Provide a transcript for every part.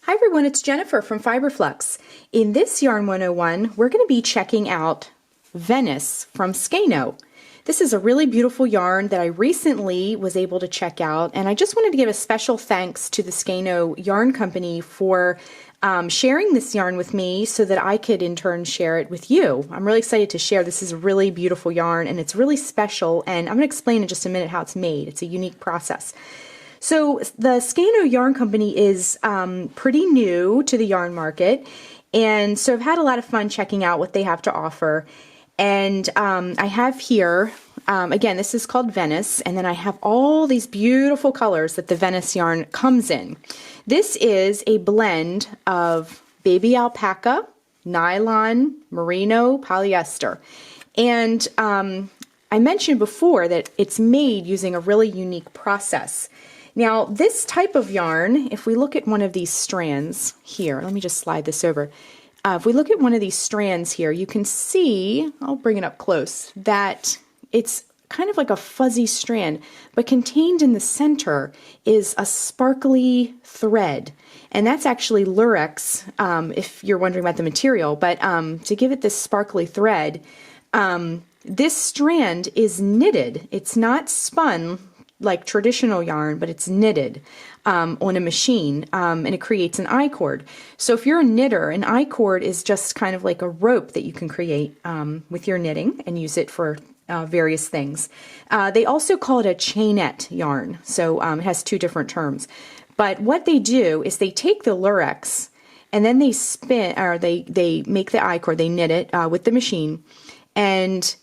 Hi everyone, it's Jennifer from Fiberflux. In this Yarn 101, we're going to be checking out Venice from SKEINO. This is a really beautiful yarn that I recently was able to check out, and I just wanted to give a special thanks to the SKEINO yarn company for sharing this yarn with me so that I could in turn share it with you. I'm really excited to share. This is a really beautiful yarn and it's really special, and I'm going to explain in just a minute how it's made. It's a unique process. So the SKEINO yarn company is pretty new to the yarn market, and so I've had a lot of fun checking out what they have to offer. And I have here, again, this is called Venice, and then I have all these beautiful colors that the Venice yarn comes in. This is a blend of baby alpaca, nylon, merino, polyester. And I mentioned before that it's made using a really unique process. Now, this type of yarn, if we look at one of these strands here, let me just slide this over. If we look at one of these strands here, you can see, I'll bring it up close, that it's kind of like a fuzzy strand, but contained in the center is a sparkly thread. And that's actually lurex, if you're wondering about the material, but to give it this sparkly thread, this strand is knitted. It's not spun like traditional yarn, but it's knitted on a machine, and it creates an I-cord. So if you're a knitter, an I-cord is just kind of like a rope that you can create with your knitting and use it for various things. They also call it a chainette yarn, so it has two different terms. But what they do is they take the lurex and then they spin, or they make the I-cord, they knit it with the machine, and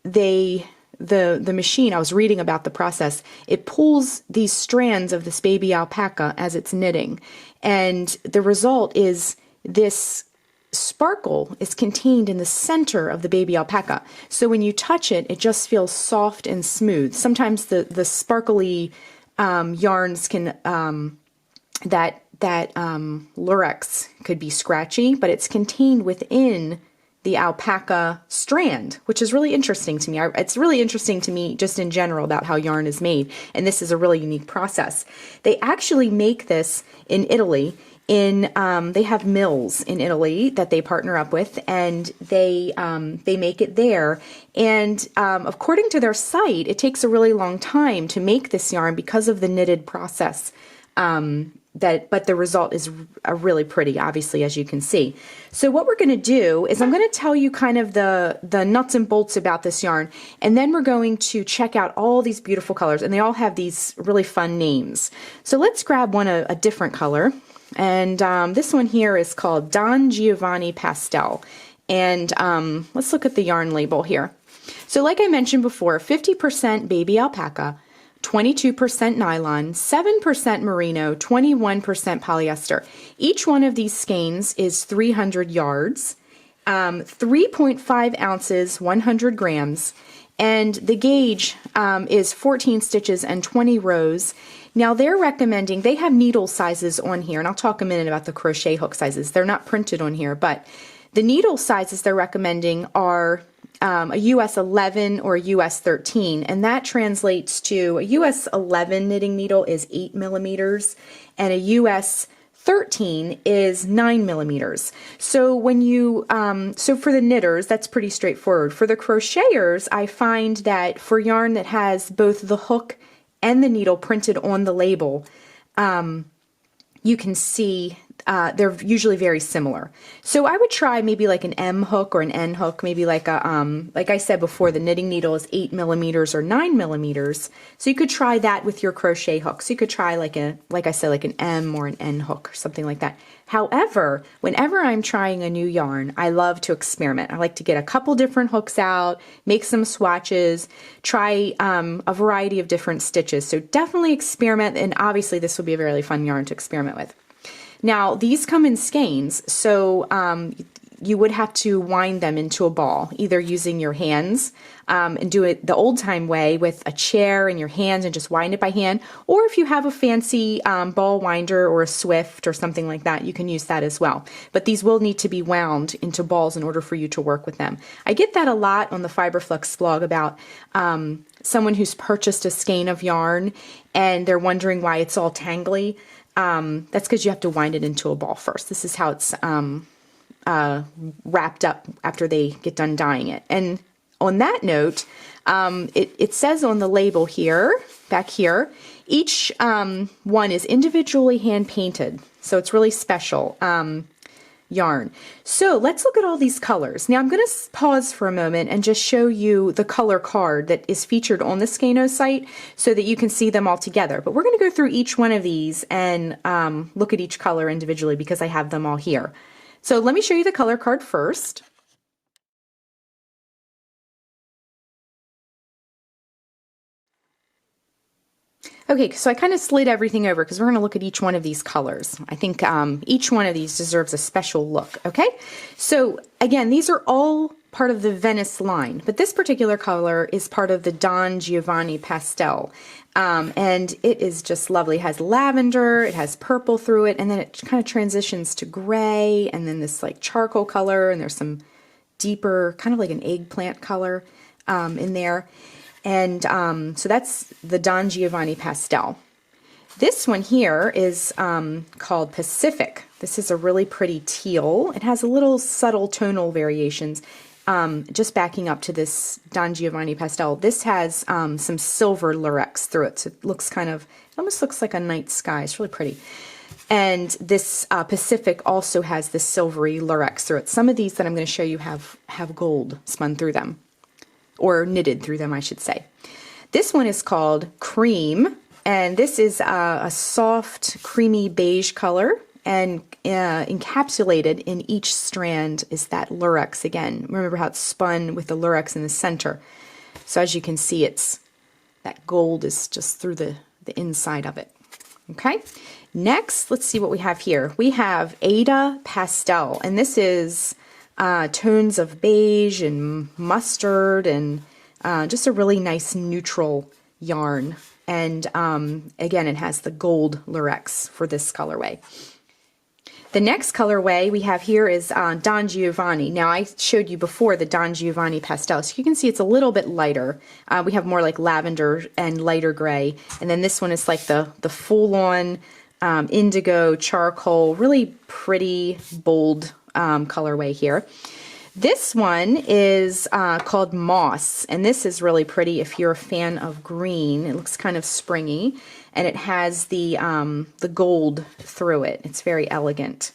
the machine, I was reading about the process, it pulls these strands of this baby alpaca as it's knitting, and the result is this sparkle is contained in the center of the baby alpaca. So when you touch it, it just feels soft and smooth. Sometimes the sparkly yarns can that lurex could be scratchy, but it's contained within the alpaca strand, which is really interesting to me. It's really interesting to me just in general about how yarn is made, and this is a really unique process. They actually make this in Italy. They have mills in Italy that they partner up with, and they make it there. And according to their site, it takes a really long time to make this yarn because of the knitted process. But the result is really pretty, obviously, as you can see. So what we're going to do is I'm going to tell you kind of the nuts and bolts about this yarn, and then we're going to check out all these beautiful colors, and they all have these really fun names. So let's grab one a different color, and this one here is called Don Giovanni Pastel. And let's look at the yarn label here. So like I mentioned before, 50% baby alpaca, 22% nylon, 7% merino, 21% polyester. Each one of these skeins is 300 yards, 3.5 ounces, 100 grams, and the gauge is 14 stitches and 20 rows. Now they're recommending, they have needle sizes on here, and I'll talk a minute about the crochet hook sizes. They're not printed on here, but the needle sizes they're recommending are a US 11 or a US 13, and that translates to a US 11 knitting needle is 8 millimeters, and a US 13 is 9 millimeters. So when you, so for the knitters, that's pretty straightforward. For the crocheters, I find that for yarn that has both the hook and the needle printed on the label, you can see they're usually very similar. So I would try maybe like an M hook or an N hook, maybe like a, like I said before, the knitting needle is 8 millimeters or 9 millimeters. So you could try that with your crochet hooks. You could try like I said, like an M or an N hook or something like that. However, whenever I'm trying a new yarn, I love to experiment. I like to get a couple different hooks out, make some swatches, try a variety of different stitches. So definitely experiment, and obviously this will be a really fun yarn to experiment with. Now, these come in skeins, so you would have to wind them into a ball, either using your hands and do it the old-time way with a chair in your hands and just wind it by hand, or if you have a fancy ball winder or a Swift or something like that, you can use that as well. But these will need to be wound into balls in order for you to work with them. I get that a lot on the Fiberflux blog about someone who's purchased a skein of yarn and they're wondering why it's all tangly. That's because you have to wind it into a ball first. This is how it's wrapped up after they get done dyeing it. And on that note, it says on the label here, back here, each one is individually hand painted. So it's really special yarn. So let's look at all these colors. Now I'm going to pause for a moment and just show you the color card that is featured on the SKEINO site so that you can see them all together. But we're going to go through each one of these and look at each color individually because I have them all here. So let me show you the color card first. Okay, so I kind of slid everything over because we're going to look at each one of these colors. I think each one of these deserves a special look, okay? So again, these are all part of the Venice line, but this particular color is part of the Giovanni Pastel. And it is just lovely. It has lavender, it has purple through it, and then it kind of transitions to gray, and then this like charcoal color, and there's some deeper, kind of like an eggplant color in there. And so that's the Giovanni Pastel. This one here is called Pacific. This is a really pretty teal. It has a little subtle tonal variations. Just backing up to this Giovanni Pastel, this has some silver lurex through it. So it looks kind of, it almost looks like a night sky. It's really pretty. And this Pacific also has this silvery lurex through it. Some of these that I'm going to show you have gold spun through them. Or knitted through them, I should say. This one is called Cream, and this is a soft, creamy beige color, and encapsulated in each strand is that lurex again. Remember how it's spun with the lurex in the center. So as you can see, it's that gold is just through the inside of it. Okay, next, let's see what we have here. We have Ada Pastel, and this is tones of beige and mustard and just a really nice neutral yarn. And again, it has the gold lurex for this colorway. The next colorway we have here is Don Giovanni. Now I showed you before the Don Giovanni Pastel, so you can see it's a little bit lighter. We have more like lavender and lighter gray, and then this one is like the full-on indigo charcoal, really pretty bold colorway here. This one is called Moss, and this is really pretty if you're a fan of green. It looks kind of springy, and it has the gold through it. It's very elegant.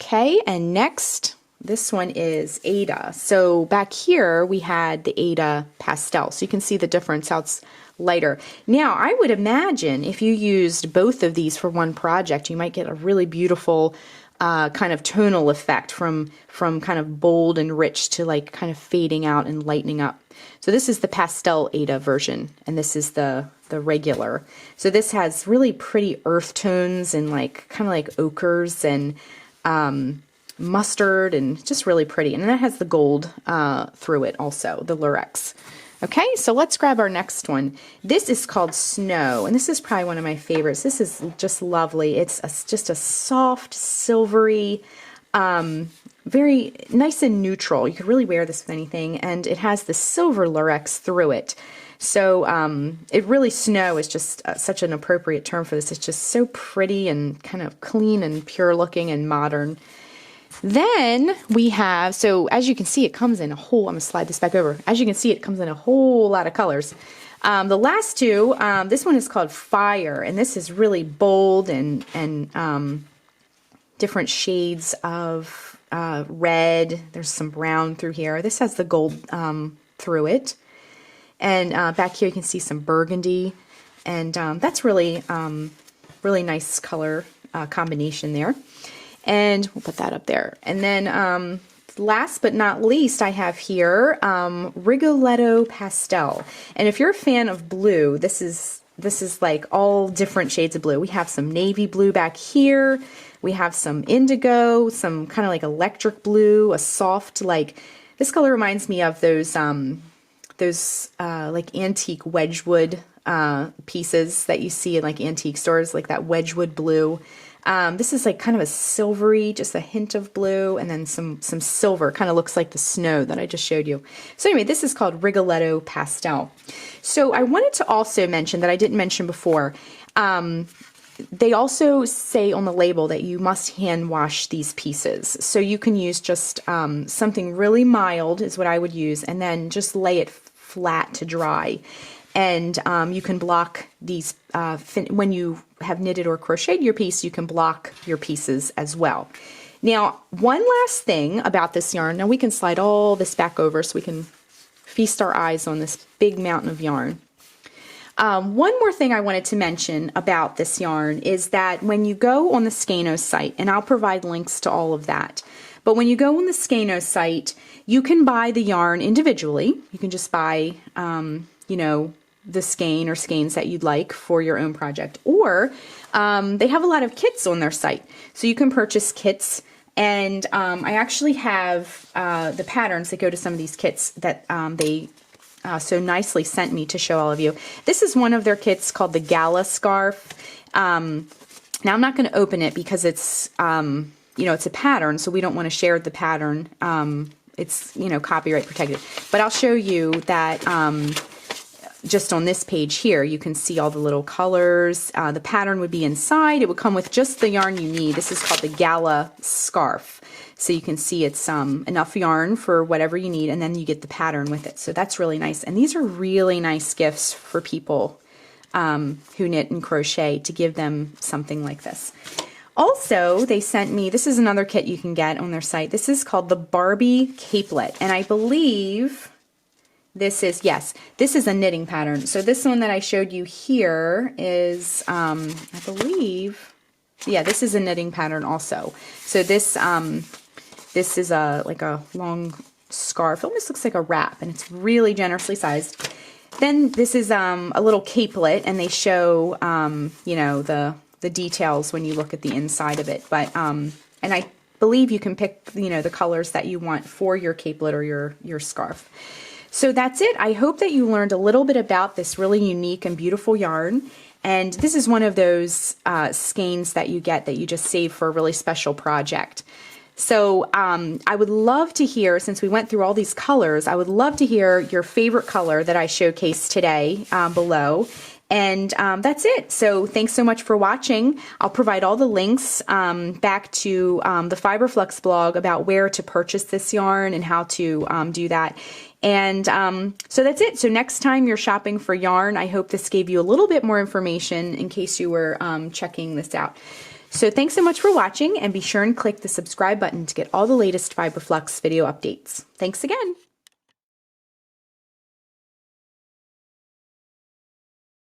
Okay, and next, this one is Ada. So back here we had the Ada Pastel, so you can see the difference how it's lighter. Now, I would imagine if you used both of these for one project, you might get a really beautiful kind of tonal effect from kind of bold and rich to like kind of fading out and lightening up. So this is the Pastel Ada version, and this is the regular. So this has really pretty earth tones and like kind of like ochres and mustard, and just really pretty. And that has the gold through it also, the lurex. Okay, so let's grab our next one. This is called Snow, and this is probably one of my favorites. This is just lovely. It's just a soft, silvery, very nice and neutral. You could really wear this with anything, and it has the silver lurex through it. So it really, Snow is just such an appropriate term for this. It's just so pretty and kind of clean and pure looking and modern. Then we have, so as you can see, it comes in a whole, I'm going to slide this back over. As you can see, it comes in a whole lot of colors. The last two, this one is called Fire, and this is really bold and different shades of red. There's some brown through here. This has the gold through it. And back here you can see some burgundy, and that's really, really nice color combination there. And we'll put that up there. And then last but not least, I have here Rigoletto Pastel. And if you're a fan of blue, this is like all different shades of blue. We have some navy blue back here. We have some indigo, some kind of like electric blue, a soft, like, this color reminds me of those like antique Wedgwood pieces that you see in like antique stores, like that Wedgwood blue. This is like kind of a silvery, just a hint of blue, and then some silver, kind of looks like the snow that I just showed you. So anyway, this is called Rigoletto Pastel. So I wanted to also mention that I didn't mention before, they also say on the label that you must hand wash these pieces. So you can use just something really mild is what I would use, and then just lay it flat to dry. And you can block these, when you have knitted or crocheted your piece, you can block your pieces as well. Now, one last thing about this yarn. Now we can slide all this back over so we can feast our eyes on this big mountain of yarn. One more thing I wanted to mention about this yarn is that when you go on the SKEINO site, and I'll provide links to all of that, but when you go on the SKEINO site, you can buy the yarn individually. You can just buy, you know, the skein or skeins that you'd like for your own project, or they have a lot of kits on their site, so you can purchase kits. And I actually have the patterns that go to some of these kits that they so nicely sent me to show all of you. This is one of their kits called the Gala Scarf. Now I'm not going to open it because it's you know, it's a pattern, so we don't want to share the pattern. It's, you know, copyright protected. But I'll show you that just on this page here, you can see all the little colors. The pattern would be inside. It would come with just the yarn you need. This is called the Gala Scarf. So you can see it's enough yarn for whatever you need, and then you get the pattern with it. So that's really nice. And these are really nice gifts for people who knit and crochet, to give them something like this. Also, they sent me, this is another kit you can get on their site. This is called the Barbie Capelet. And I believe this is, yes, this is a knitting pattern. So this one that I showed you here is, I believe, yeah, this is a knitting pattern also. So this, this is like a long scarf. It almost looks like a wrap, and it's really generously sized. Then this is a little capelet, and they show, you know, the details when you look at the inside of it. But and I believe you can pick, you know, the colors that you want for your capelet or your scarf. So that's it. I hope that you learned a little bit about this really unique and beautiful yarn. And this is one of those skeins that you get that you just save for a really special project. So I would love to hear, since we went through all these colors, I would love to hear your favorite color that I showcased today below. And that's it. So thanks so much for watching. I'll provide all the links back to the Fiberflux blog about where to purchase this yarn and how to do that. And so that's it. So next time you're shopping for yarn, I hope this gave you a little bit more information in case you were checking this out. So thanks so much for watching, and be sure and click the subscribe button to get all the latest Fiberflux video updates. Thanks again.